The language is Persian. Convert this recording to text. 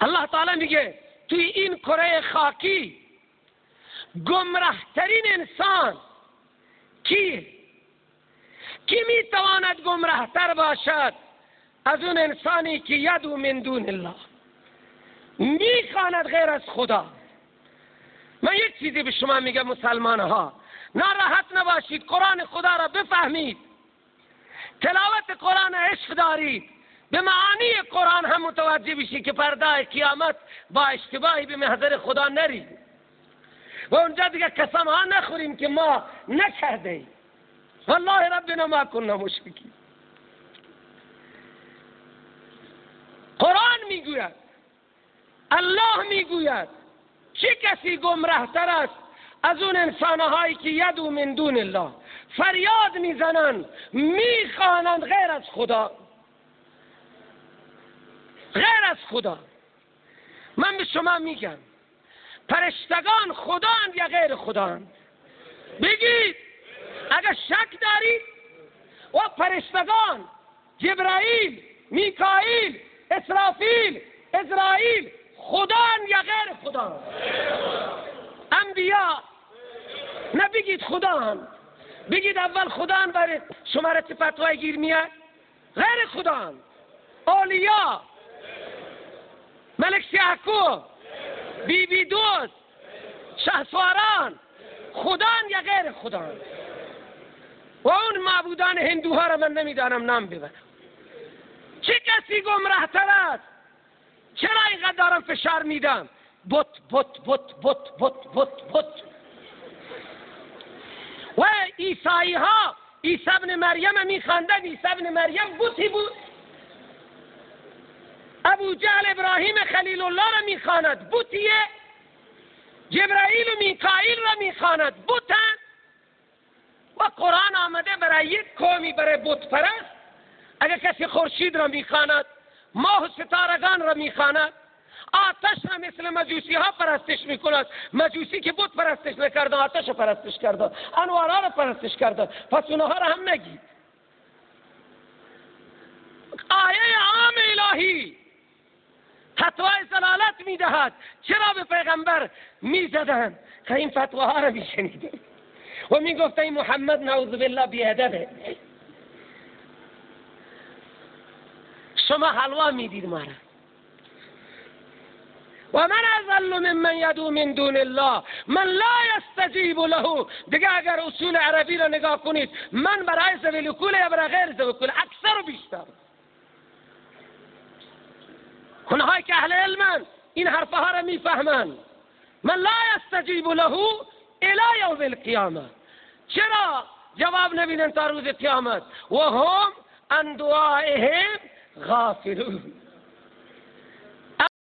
الله تعالی میگه توی این کره خاکی گمراه ترین انسان کیه؟ کی میتواند گمراه تر باشد از اون انسانی که یدعو من دون الله، میخواند غیر از خدا. من یک چیزی به شما میگم مسلمان ها، ناراحت نباشید، قرآن خدا را بفهمید، تلاوت قرآن عشق دارید، به معانی قرآن هم متوجه بشید که پردای قیامت با اشتباهی به محضر خدا نرید و اونجا دیگه قسم ها نخوریم که ما نکردیم والله ربنا ما کنا مشرکین. قرآن میگوید، الله میگوید چه کسی گمراه تر است از اون انسانهایی که یدعو من دون الله، فریاد میزنند میخوانند غیر از خدا، غیر از خدا. من به شما میگم فرشتگان خداند یا غیر خداند؟ بگید اگر شک دارید. و فرشتگان جبرائیل، میکائیل، اسرافیل، عزرائیل خداند یا غیر خداند؟ انبیا نه بگید خداند، بگید اول خداند برای شما را چه فتوای گیر میاد؟ غیر خداند. اولیاء، ملک یعقوب، بی بی دوست، شهسواران خداند یا غیر خداند؟ و اون معبودان هندوها را من نمیدانم نام ببرم. چه کسی گمراه تر است؟ چرا اینقدر دارم فشار میدم؟ بت بت بت بت بت بت بت. و عیسایی ها عیسی ابن مریم میخواندن، عیسی ابن مریم بتی بود. ابو جهل ابراهیم خلیل الله را میخواند، بتیه. جبرائیل و میکائیل را میخواند، بتن. و قرآن آمده برای یک قومی، برای بت پرست. اگر کسی خورشید را میخواند، ماه و ستارگان را میخواند، آتش را مثل مجوسی ها پرستش میکند. مجوسی که بت پرستش نکرده آتش پرستش کرده، انوارها را پرستش کرده، پس اونها را هم نگید. آیه عام الهی فتوای ضلالت میدهد. چرا به پیغمبر میزدن که این فتواها را میشنیده و میگفت این محمد نعوذ بالله بیادبه؟ شما حلوا میدید ما را. و من اضل ممن یدعو من دون الله من لا یستجیب له. دیگه اگر اصول عربی را نگاه کنید، من برای ذوی الکول یا برای غیر ذوی الکول، اکثر و بیشتر اونهایی که اهل علمن این حرفها را میفهمند. من لا یستجیب له الی یوم القیامه. چرا جواب نمیدن تا روز قیامت؟ و هم عن دعائهم غافلون.